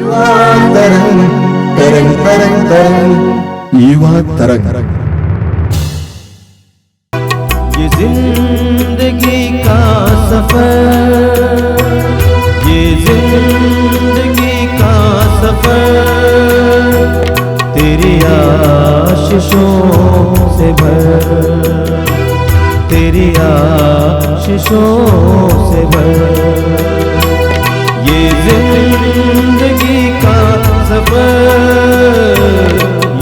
युवा तरंग तरंग तरंग तरंग युवा तरंग। ये जिंदगी का सफर, ये जिंदगी का सफर तेरी आशीषों से भर, तेरी आशीषों से भर। ये जिंदगी का सफर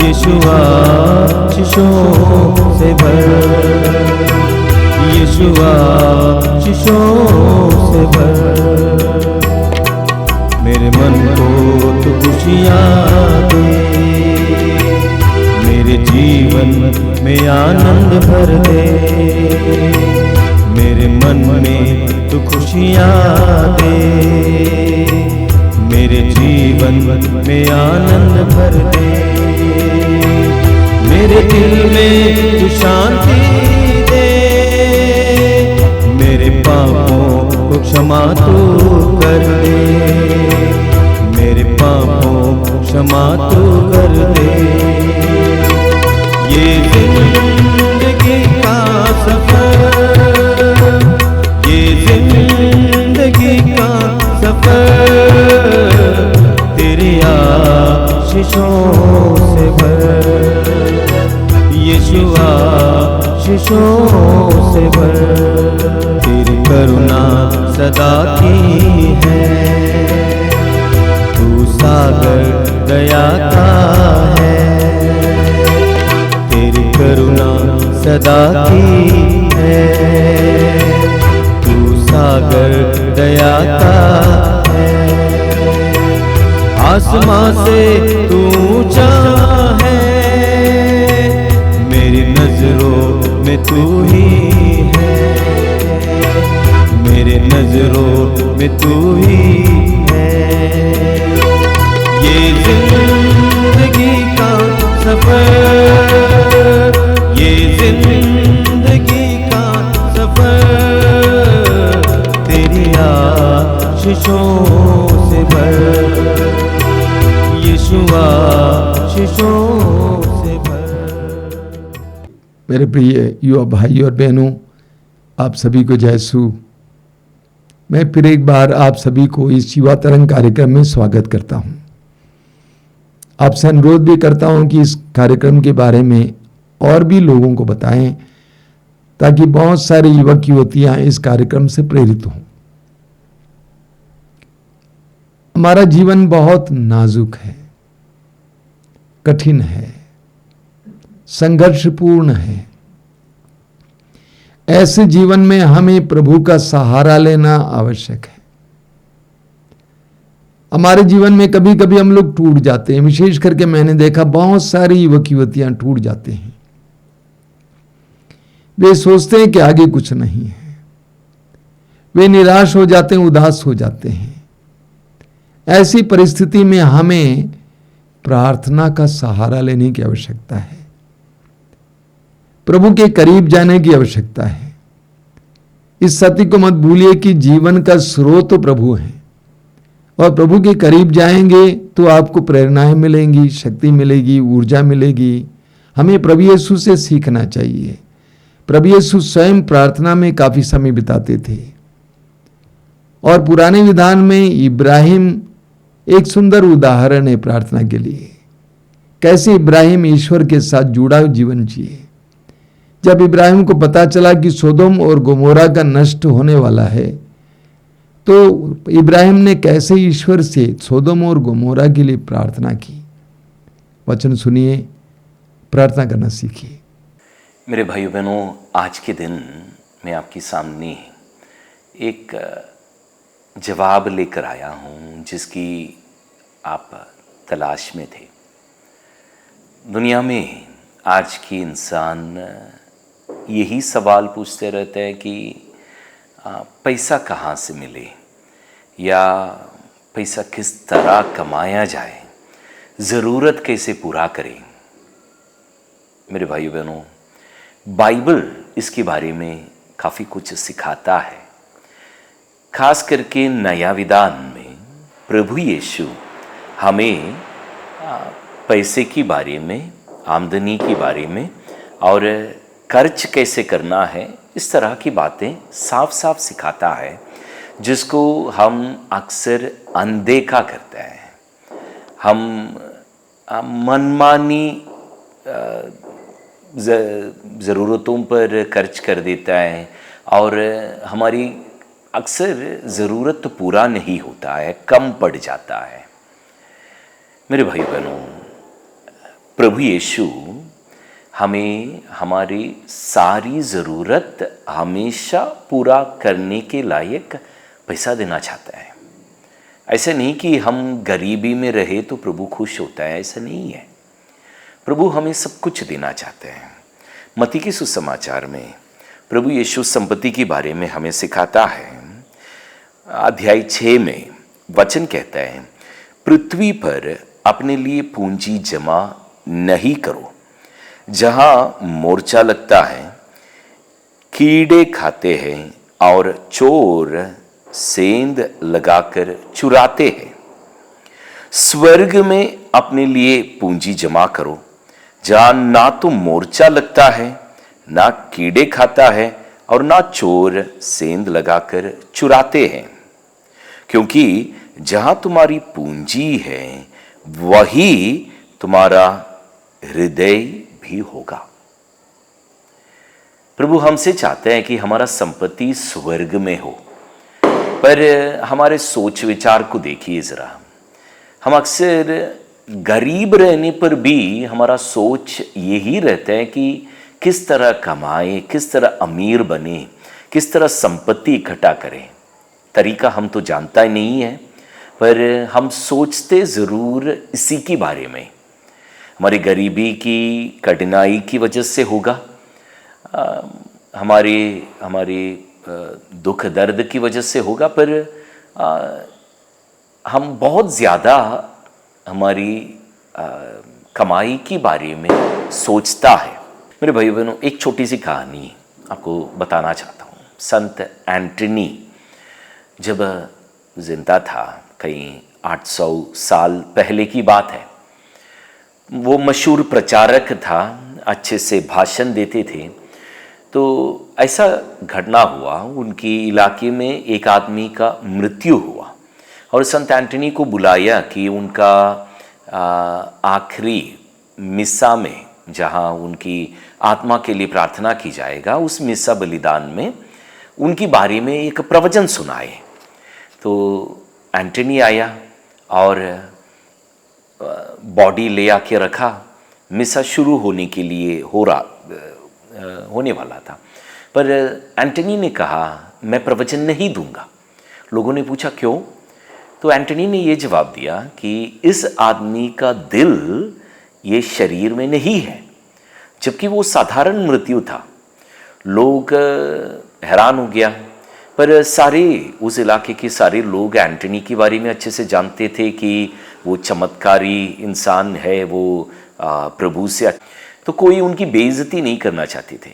यीशु आशीषों से भर, यीशु आशीषों से भर। मेरे मन को तो खुशियाँ दे, मेरे जीवन में आनंद भर दे। मेरे मन में तो खुशियाँ दे, मेरे जीवन में आनंद भर दे। मेरे दिल में तू शांति दे, मेरे पापों को क्षमा तू कर दे, मेरे पापों को क्षमा तू कर दे। ये जिंदगी का सफर, ये जिंदगी का सफर तेरी आशीषों से भर, यीशु आशीषों से भर। तेरी करुणा सदा की है, तू सागर दया का है। तेरी करुणा सदा की है, तू सागर दया का है। आसमां से तू ऊंचा है, मेरी नजरों में तू ही है, मेरे नजरों में तू ही है। ये जिंदगी का सफर, ये जिंदगी का सफर तेरी आशीषों से भर, यीशु आशीषों से भर। मेरे प्रिय युवा भाई और बहनों, आप सभी को जय यीशु। मैं फिर एक बार आप सभी को इस युवा तरंग कार्यक्रम में स्वागत करता हूं। आपसे अनुरोध भी करता हूं कि इस कार्यक्रम के बारे में और भी लोगों को बताएं, ताकि बहुत सारे युवक युवतियां इस कार्यक्रम से प्रेरित हों। हमारा जीवन बहुत नाजुक है, कठिन है, संघर्षपूर्ण है। ऐसे जीवन में हमें प्रभु का सहारा लेना आवश्यक है। हमारे जीवन में कभी कभी हम लोग टूट जाते हैं। विशेष करके मैंने देखा बहुत सारी युवक युवतियां टूट जाते हैं। वे सोचते हैं कि आगे कुछ नहीं है, वे निराश हो जाते हैं, उदास हो जाते हैं। ऐसी परिस्थिति में हमें प्रार्थना का सहारा लेने की आवश्यकता है, प्रभु के करीब जाने की आवश्यकता है। इस सत्य को मत भूलिए कि जीवन का स्रोत तो प्रभु है, और प्रभु के करीब जाएंगे तो आपको प्रेरणाएं मिलेंगी, शक्ति मिलेगी, ऊर्जा मिलेगी। हमें प्रभु यीशु से सीखना चाहिए। प्रभु यीशु स्वयं प्रार्थना में काफी समय बिताते थे, और पुराने विधान में इब्राहिम एक सुंदर उदाहरण है प्रार्थना के लिए। कैसे इब्राहिम ईश्वर के साथ जुड़ा जीवन जिए। जब इब्राहिम को पता चला कि सोदोम और गोमोरा का नष्ट होने वाला है, तो इब्राहिम ने कैसे ईश्वर से सोदोम और गोमोरा के लिए प्रार्थना की। वचन सुनिए, प्रार्थना करना सीखिए। मेरे भाइयों बहनों, आज के दिन मैं आपके सामने एक जवाब लेकर आया हूँ जिसकी आप तलाश में थे। दुनिया में आज की इंसान यही सवाल पूछते रहते हैं कि पैसा कहाँ से मिले, या पैसा किस तरह कमाया जाए, ज़रूरत कैसे पूरा करें। मेरे भाइयों बहनों, बाइबल इसके बारे में काफ़ी कुछ सिखाता है। खास करके नया विधान में प्रभु यीशु हमें पैसे की बारे में, आमदनी की बारे में और खर्च कैसे करना है, इस तरह की बातें साफ साफ सिखाता है, जिसको हम अक्सर अनदेखा करते हैं। हम मनमानी ज़रूरतों पर खर्च कर देता है और हमारी अक्सर ज़रूरत तो पूरा नहीं होता है, कम पड़ जाता है। मेरे भाई बहनों, प्रभु यीशु हमें हमारी सारी ज़रूरत हमेशा पूरा करने के लायक पैसा देना चाहता है। ऐसा नहीं कि हम गरीबी में रहे तो प्रभु खुश होता है, ऐसा नहीं है। प्रभु हमें सब कुछ देना चाहते हैं। मत्ती के सुसमाचार में प्रभु यीशु संपत्ति के बारे में हमें सिखाता है। अध्याय 6 में वचन कहता है, पृथ्वी पर अपने लिए पूंजी जमा नहीं करो, जहां मोर्चा लगता है, कीड़े खाते हैं और चोर सेंध लगाकर चुराते हैं। स्वर्ग में अपने लिए पूंजी जमा करो, जहां ना तो मोर्चा लगता है, ना कीड़े खाता है और ना चोर सेंध लगाकर चुराते हैं, क्योंकि जहां तुम्हारी पूंजी है वही तुम्हारा हृदय भी होगा। प्रभु हमसे चाहते हैं कि हमारा संपत्ति स्वर्ग में हो, पर हमारे सोच विचार को देखिए जरा। हम अक्सर गरीब रहने पर भी हमारा सोच यही रहता है कि किस तरह कमाए, किस तरह अमीर बने, किस तरह संपत्ति इकट्ठा करें। तरीका हम तो जानता ही नहीं है, पर हम सोचते ज़रूर इसी के बारे में। हमारी गरीबी की कठिनाई की वजह से होगा, हमारे दुख दर्द की वजह से होगा, पर हम बहुत ज़्यादा हमारी कमाई के बारे में सोचता है। मेरे भाई बहनों, एक छोटी सी कहानी आपको बताना चाहता हूँ। संत एंटनी जब जिंदा था, कहीं 800 साल पहले की बात है, वो मशहूर प्रचारक था, अच्छे से भाषण देते थे। तो ऐसा घटना हुआ, उनकी इलाके में एक आदमी का मृत्यु हुआ और संत एंटनी को बुलाया कि उनका आखिरी मिसा में, जहाँ उनकी आत्मा के लिए प्रार्थना की जाएगा, उस मिसा बलिदान में उनके बारे में एक प्रवचन सुनाए। तो एंटनी आया और बॉडी ले आके रखा। मिसा शुरू होने के लिए होने वाला था, पर एंटनी ने कहा, मैं प्रवचन नहीं दूंगा। लोगों ने पूछा क्यों? तो एंटनी ने ये जवाब दिया कि इस आदमी का दिल ये शरीर में नहीं है, जबकि वो साधारण मृत्यु था। लोग हैरान हो गया, पर सारे उस इलाके के सारे लोग एंटनी के बारे में अच्छे से जानते थे कि वो चमत्कारी इंसान है, वो प्रभु से, तो कोई उनकी बेइज्जती नहीं करना चाहते थे।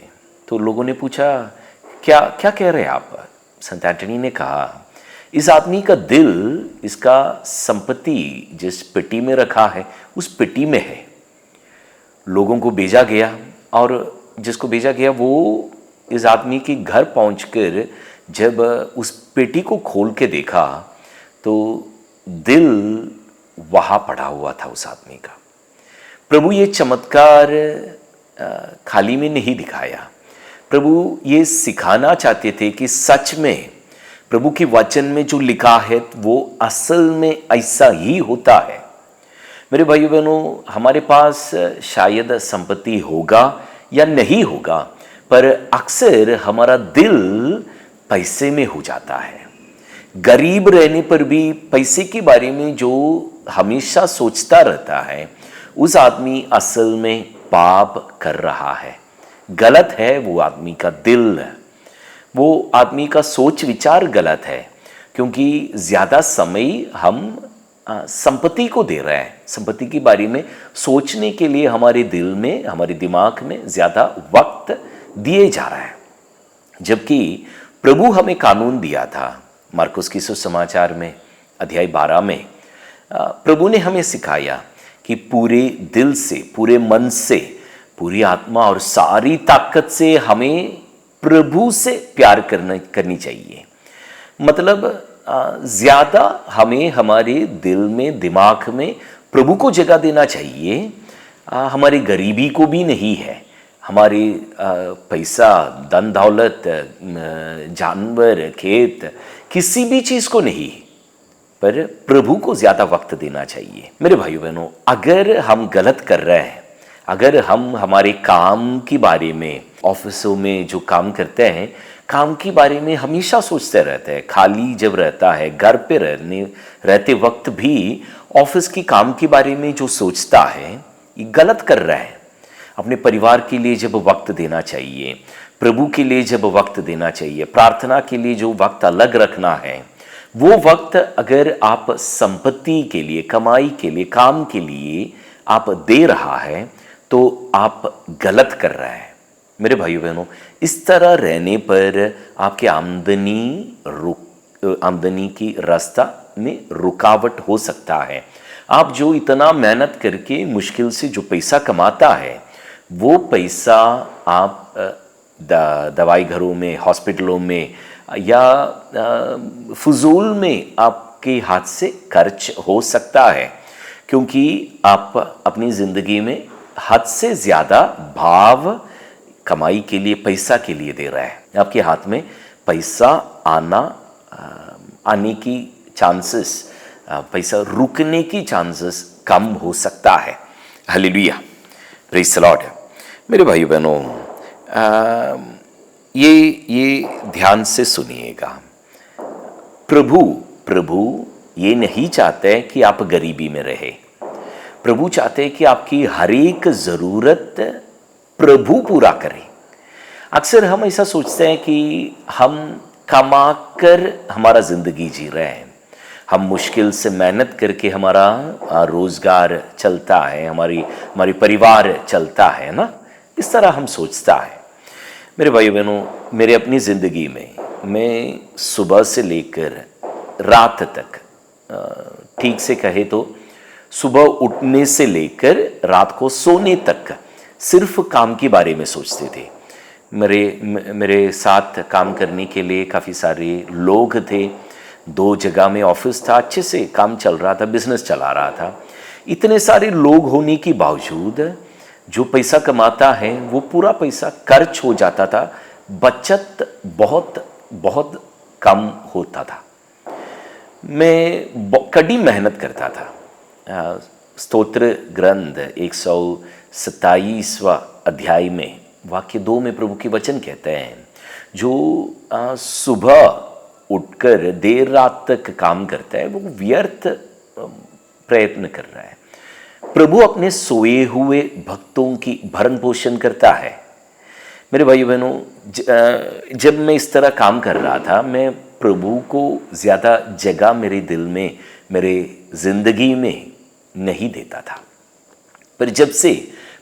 तो लोगों ने पूछा, क्या क्या कह रहे हैं आप? संत एंटनी ने कहा, इस आदमी का दिल, इसका संपत्ति जिस पेटी में रखा है उस पेटी में है। लोगों को भेजा गया और जिसको भेजा गया वो इस आदमी के घर पहुंचकर जब उस पेटी को खोल के देखा तो दिल वहाँ पड़ा हुआ था उस आदमी का। प्रभु ये चमत्कार खाली में नहीं दिखाया। प्रभु ये सिखाना चाहते थे कि सच में प्रभु के वचन में जो लिखा है वो असल में ऐसा ही होता है। मेरे भाइयों बहनों, हमारे पास शायद संपत्ति होगा या नहीं होगा, पर अक्सर हमारा दिल पैसे में हो जाता है। गरीब रहने पर भी पैसे के बारे में जो हमेशा सोचता रहता है, उस आदमी असल में पाप कर रहा है। गलत है वो आदमी का दिल, वो आदमी का सोच विचार गलत है, क्योंकि ज़्यादा समय हम संपत्ति को दे रहे हैं। संपत्ति के बारे में सोचने के लिए हमारे दिल में, हमारे दिमाग में ज़्यादा वक्त दिए जा रहा है। जबकि प्रभु हमें कानून दिया था। मार्कुस की सुसमाचार में अध्याय 12 में प्रभु ने हमें सिखाया कि पूरे दिल से, पूरे मन से, पूरी आत्मा और सारी ताकत से हमें प्रभु से प्यार करनी चाहिए। मतलब ज़्यादा हमें हमारे दिल में, दिमाग में प्रभु को जगह देना चाहिए। हमारी गरीबी को भी नहीं है, हमारी पैसा, धन दौलत, जानवर, खेत, किसी भी चीज़ को नहीं, पर प्रभु को ज़्यादा वक्त देना चाहिए। मेरे भाइयों बहनों, अगर हम गलत कर रहे हैं, अगर हम हमारे काम के बारे में, ऑफिसों में जो काम करते हैं, काम के बारे में हमेशा सोचते रहते हैं, खाली जब रहता है, घर पे रहते वक्त भी ऑफिस की काम के बारे में जो सोचता है, ये गलत कर रहा है। अपने परिवार के लिए जब वक्त देना चाहिए, प्रभु के लिए जब वक्त देना चाहिए, प्रार्थना के लिए जो वक्त अलग रखना है, वो वक्त अगर आप संपत्ति के लिए, कमाई के लिए, काम के लिए आप दे रहा है, तो आप गलत कर रहा है। मेरे भाइयों बहनों, इस तरह रहने पर आपके आमदनी की रास्ता में रुकावट हो सकता है। आप जो इतना मेहनत करके मुश्किल से जो पैसा कमाता है, वो पैसा आप दवाई घरों में, हॉस्पिटलों में या फजूल में आपके हाथ से खर्च हो सकता है, क्योंकि आप अपनी ज़िंदगी में हद से ज़्यादा भाव कमाई के लिए, पैसा के लिए दे रहा है। आपके हाथ में पैसा आने की चांसेस, पैसा रुकने की चांसेस कम हो सकता है। Hallelujah, praise the Lord. मेरे भाई बहनों, ये ध्यान से सुनिएगा। प्रभु ये नहीं चाहते कि आप गरीबी में रहे। प्रभु चाहते हैं कि आपकी हर एक ज़रूरत प्रभु पूरा करे। अक्सर हम ऐसा सोचते हैं कि हम कमा कर हमारा ज़िंदगी जी रहे हैं, हम मुश्किल से मेहनत करके हमारा रोज़गार चलता है, हमारी परिवार चलता है ना, इस तरह हम सोचता है। मेरे भाई बहनों, मेरे अपनी ज़िंदगी में मैं सुबह से लेकर रात तक, ठीक से कहे तो सुबह उठने से लेकर रात को सोने तक सिर्फ काम के बारे में सोचते थे। मेरे साथ काम करने के लिए काफ़ी सारे लोग थे, 2 जगह में ऑफिस था, अच्छे से काम चल रहा था, बिजनेस चला रहा था। इतने सारे लोग होने के बावजूद जो पैसा कमाता है वो पूरा पैसा खर्च हो जाता था, बचत बहुत बहुत कम होता था। मैं कड़ी मेहनत करता था। स्तोत्र ग्रंथ 127वां अध्याय में वाक्य 2 में प्रभु के वचन कहते हैं, जो सुबह उठकर देर रात तक काम करता है वो व्यर्थ प्रयत्न कर रहा है। प्रभु अपने सोए हुए भक्तों की भरण पोषण करता है। मेरे भाई बहनों, जब मैं इस तरह काम कर रहा था, मैं प्रभु को ज़्यादा जगह मेरे दिल में, मेरे ज़िंदगी में नहीं देता था। पर जब से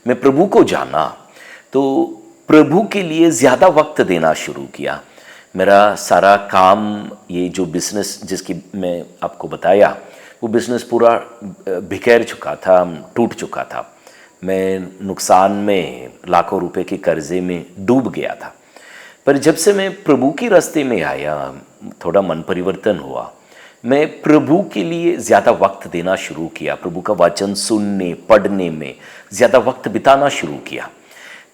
मैं प्रभु को जाना, तो प्रभु के लिए ज़्यादा वक्त देना शुरू किया। मेरा सारा काम, ये जो बिज़नेस जिसकी मैं आपको बताया, वो बिज़नेस पूरा बिखेर चुका था, टूट चुका था। मैं नुकसान में, लाखों रुपए के कर्जे में डूब गया था। पर जब से मैं प्रभु के रास्ते में आया, थोड़ा मन परिवर्तन हुआ। मैं प्रभु के लिए ज़्यादा वक्त देना शुरू किया, प्रभु का वचन सुनने, पढ़ने में ज़्यादा वक्त बिताना शुरू किया।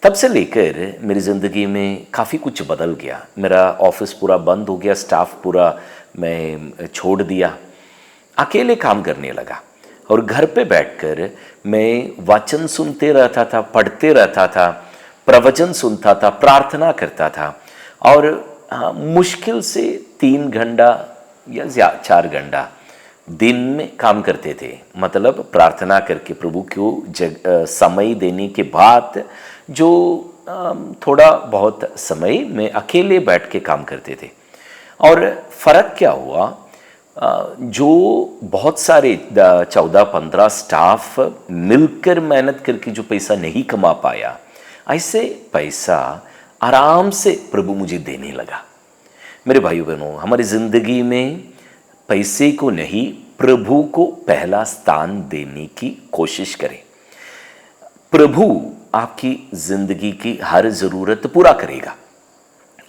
तब से लेकर मेरी ज़िंदगी में काफ़ी कुछ बदल गया। मेरा ऑफिस पूरा बंद हो गया, स्टाफ पूरा मैं छोड़ दिया, अकेले काम करने लगा और घर पे बैठकर मैं वचन सुनते रहता था, पढ़ते रहता था, प्रवचन सुनता था, प्रार्थना करता था और मुश्किल से 3 घंटा या 4 घंटा दिन में काम करते थे। मतलब प्रार्थना करके प्रभु को समय देने के बाद जो थोड़ा बहुत समय में अकेले बैठ के काम करते थे। और फ़र्क क्या हुआ, जो बहुत सारे 14-15 स्टाफ मिलकर मेहनत करके जो पैसा नहीं कमा पाया, ऐसे पैसा आराम से प्रभु मुझे देने लगा। मेरे भाइयों बहनों, हमारी ज़िंदगी में पैसे को नहीं, प्रभु को पहला स्थान देने की कोशिश करें। प्रभु आपकी जिंदगी की हर जरूरत पूरा करेगा।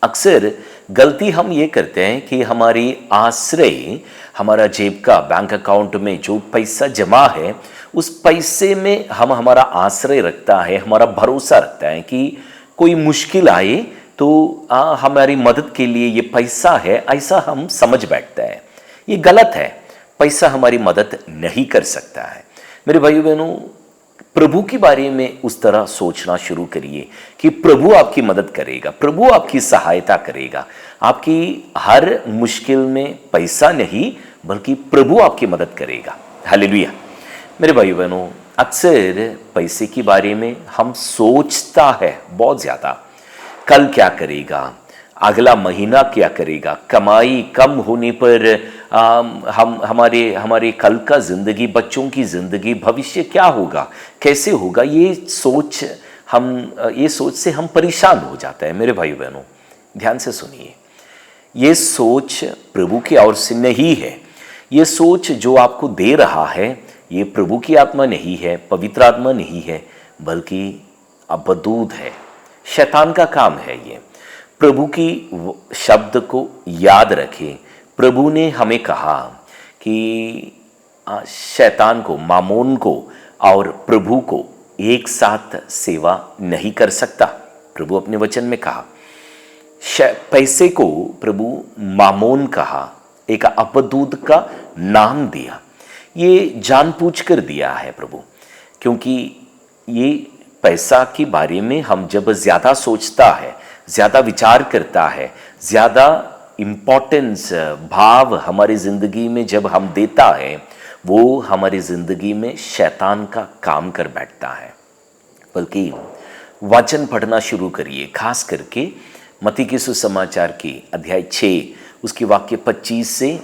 अक्सर गलती हम ये करते हैं कि हमारी आश्रय, हमारा जेब का बैंक अकाउंट में जो पैसा जमा है, उस पैसे में हम हमारा आश्रय रखता है, हमारा भरोसा रखता है कि कोई मुश्किल आए तो हमारी मदद के लिए ये पैसा है, ऐसा हम समझ बैठते हैं। ये गलत है। पैसा हमारी मदद नहीं कर सकता है। मेरे भाइयों बहनों, प्रभु के बारे में उस तरह सोचना शुरू करिए कि प्रभु आपकी मदद करेगा, प्रभु आपकी सहायता करेगा। आपकी हर मुश्किल में पैसा नहीं बल्कि प्रभु आपकी मदद करेगा। हालेलुया। मेरे भाइयों बहनों, अक्सर पैसे के बारे में हम सोचता है बहुत ज़्यादा, कल क्या करेगा, अगला महीना क्या करेगा, कमाई कम होने पर हम हमारे कल का ज़िंदगी, बच्चों की ज़िंदगी, भविष्य क्या होगा, कैसे होगा, ये सोच से हम परेशान हो जाते हैं। मेरे भाई बहनों, ध्यान से सुनिए, ये सोच प्रभु की ओर से नहीं है। ये सोच जो आपको दे रहा है, ये प्रभु की आत्मा नहीं है, पवित्र आत्मा नहीं है, बल्कि अबदूत है, शैतान का काम है। ये प्रभु की शब्द को याद रखें। प्रभु ने हमें कहा कि शैतान को, मामोन को और प्रभु को एक साथ सेवा नहीं कर सकता। प्रभु अपने वचन में कहा, पैसे को प्रभु मामोन कहा, एक अपदूत का नाम दिया। ये जानबूझकर दिया है प्रभु, क्योंकि ये पैसा के बारे में हम जब ज़्यादा सोचता है, ज़्यादा विचार करता है, ज़्यादा इम्पोर्टेंस भाव हमारी ज़िंदगी में जब हम देता है, वो हमारी ज़िंदगी में शैतान का काम कर बैठता है। बल्कि वचन पढ़ना शुरू करिए, खास करके मत्ती के सुसमाचार की अध्याय 6 उसकी वाक्य 25 से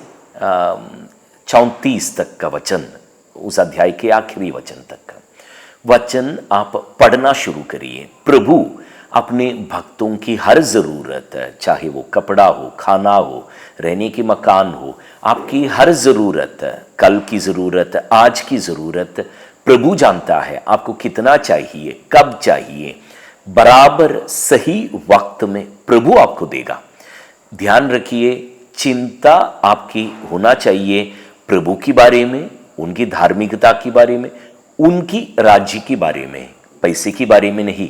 34 तक का वचन, उस अध्याय के आखिरी वचन तक का वचन आप पढ़ना शुरू करिए। प्रभु अपने भक्तों की हर ज़रूरत, चाहे वो कपड़ा हो, खाना हो, रहने की मकान हो, आपकी हर ज़रूरत, कल की ज़रूरत, आज की ज़रूरत, प्रभु जानता है आपको कितना चाहिए, कब चाहिए, बराबर सही वक्त में प्रभु आपको देगा। ध्यान रखिए, चिंता आपकी होना चाहिए प्रभु के बारे में, उनकी धार्मिकता के बारे में, उनकी राज्य के बारे में, पैसे के बारे में नहीं।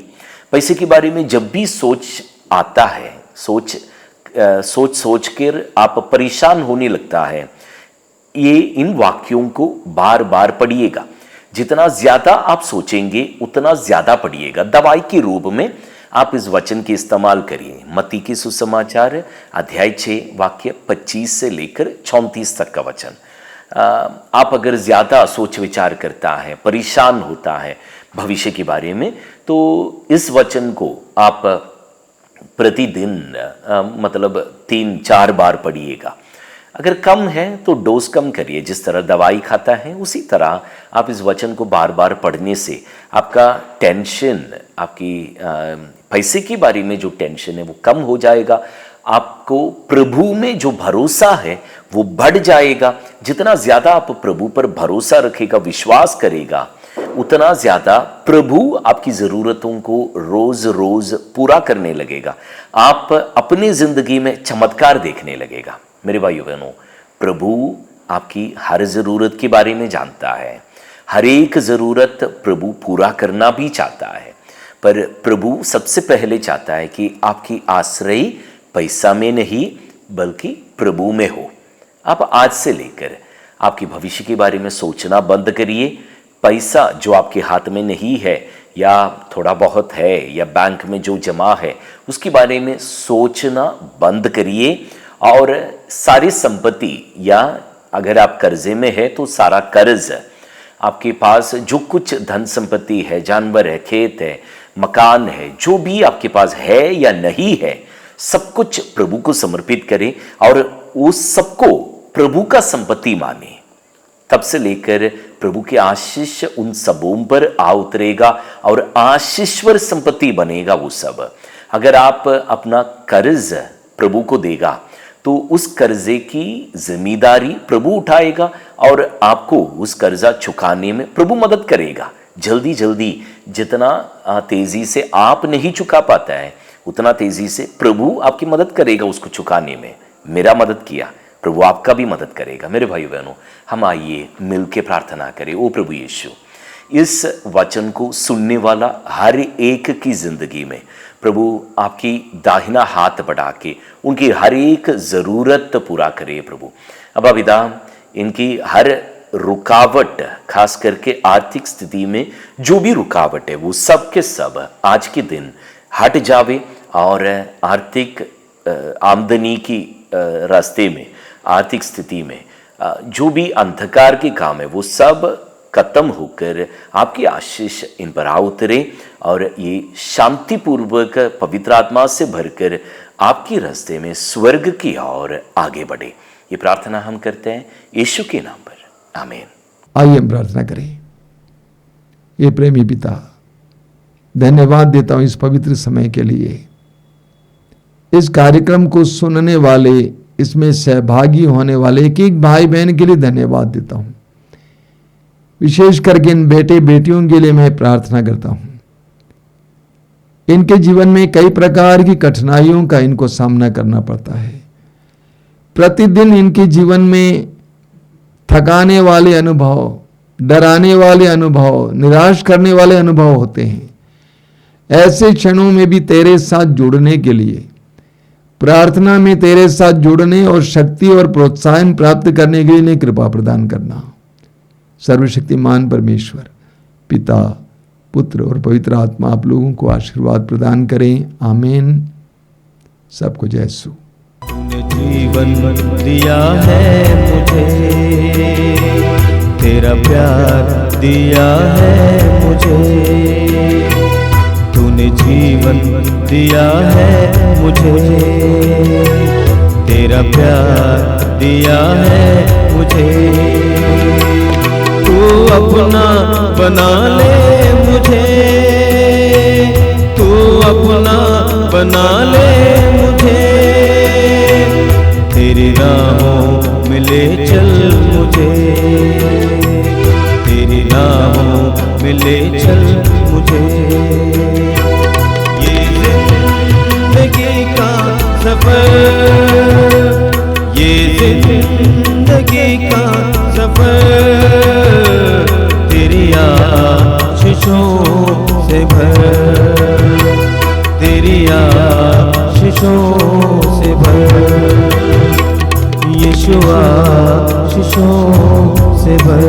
पैसे के बारे में जब भी सोच आता है, सोच कर आप परेशान होने लगता है, ये इन वाक्यों को बार बार पढ़िएगा। जितना ज़्यादा आप सोचेंगे उतना ज़्यादा पढ़िएगा। दवाई के रूप में आप इस वचन के इस्तेमाल करिए। मत्ती के सुसमाचार अध्याय 6 वाक्य 25 से लेकर 34 तक का वचन। आप अगर ज़्यादा सोच विचार करता है, परेशान होता है भविष्य के बारे में, तो इस वचन को आप प्रतिदिन मतलब 3-4 बार पढ़िएगा। अगर कम है तो डोज कम करिए, जिस तरह दवाई खाता है उसी तरह आप इस वचन को बार बार पढ़ने से आपका टेंशन, आपकी पैसे के बारे में जो टेंशन है वो कम हो जाएगा। आपको प्रभु में जो भरोसा है वो बढ़ जाएगा। जितना ज़्यादा आप प्रभु पर भरोसा रखेगा, विश्वास करेगा, उतना ज़्यादा प्रभु आपकी ज़रूरतों को रोज़ रोज़ पूरा करने लगेगा। आप अपनी ज़िंदगी में चमत्कार देखने लगेगा। मेरे भाइयों बहनों, प्रभु आपकी हर ज़रूरत के बारे में जानता है। हर एक ज़रूरत प्रभु पूरा करना भी चाहता है, पर प्रभु सबसे पहले चाहता है कि आपकी आश्रय पैसा में नहीं बल्कि प्रभु में हो। आप आज से लेकर आपके भविष्य के बारे में सोचना बंद करिए। पैसा जो आपके हाथ में नहीं है, या थोड़ा बहुत है, या बैंक में जो जमा है, उसके बारे में सोचना बंद करिए। और सारी संपत्ति, या अगर आप कर्जे में है तो सारा कर्ज, आपके पास जो कुछ धन संपत्ति है, जानवर है, खेत है, मकान है, जो भी आपके पास है या नहीं है, सब कुछ प्रभु को समर्पित करें और उस सबको प्रभु का संपत्ति माने। तब से लेकर प्रभु के आशीष उन सबों पर आ उतरेगा और आशीषवर संपत्ति बनेगा वो सब। अगर आप अपना कर्ज प्रभु को देगा तो तो उस कर्जे की जिम्मेदारी प्रभु उठाएगा और आपको उस कर्जा चुकाने में प्रभु मदद करेगा। जल्दी जल्दी जितना तेजी से आप नहीं चुका पाता है उतना तेजी से प्रभु आपकी मदद करेगा उसको चुकाने में। मेरा मदद किया, प्रभु आपका भी मदद करेगा। मेरे भाई बहनों, हम आइए मिलके प्रार्थना करें। ओ प्रभु यीशु, इस वचन को सुनने वाला हर एक की जिंदगी में प्रभु आपकी दाहिना हाथ बढ़ा के उनकी हर एक ज़रूरत पूरा करे प्रभु। अब पिता, इनकी हर रुकावट, खास करके आर्थिक स्थिति में जो भी रुकावट है वो सब के सब आज के दिन हट जावे और आर्थिक आमदनी की रास्ते में, आर्थिक स्थिति में जो भी अंधकार के काम है वो सब खत्म होकर आपकी आशीष इन पर आ उतरे और ये शांतिपूर्वक पवित्र आत्मा से भरकर आपके रास्ते में स्वर्ग की ओर आगे बढ़े। ये प्रार्थना हम करते हैं यीशु के नाम पर, आमीन। आइए हम प्रार्थना करें। ये प्रेमी पिता, धन्यवाद देता हूं इस पवित्र समय के लिए, इस कार्यक्रम को सुनने वाले, इसमें सहभागी होने वाले एक एक भाई बहन के लिए धन्यवाद देता हूं। विशेष करके इन बेटे बेटियों के लिए मैं प्रार्थना करता हूं। इनके जीवन में कई प्रकार की कठिनाइयों का इनको सामना करना पड़ता है। प्रतिदिन इनके जीवन में थकाने वाले अनुभव, डराने वाले अनुभव, निराश करने वाले अनुभव होते हैं। ऐसे क्षणों में भी तेरे साथ जुड़ने के लिए, प्रार्थना में तेरे साथ जुड़ने और शक्ति और प्रोत्साहन प्राप्त करने के लिए कृपा प्रदान करना। सर्वशक्तिमान परमेश्वर, पिता, पुत्र और पवित्र आत्मा आप लोगों को आशीर्वाद प्रदान करें। आमीन। सबको जय यीशु। तूने जीवन दिया है मुझे, तेरा प्यार दिया है मुझे। तूने जीवन दिया है मुझे, तेरा प्यार दिया है मुझे। तू अपना बना ले मुझे, तू अपना बना ले मुझे। तेरी राहों में ले चल मुझे, तेरी राहों में ले चल मुझे। ये जिंदगी का सफर, ये जिंदगी का सफर तेरी आशीषों से भर, तेरी आशीषों से भर। यीशु आशीषों से भर।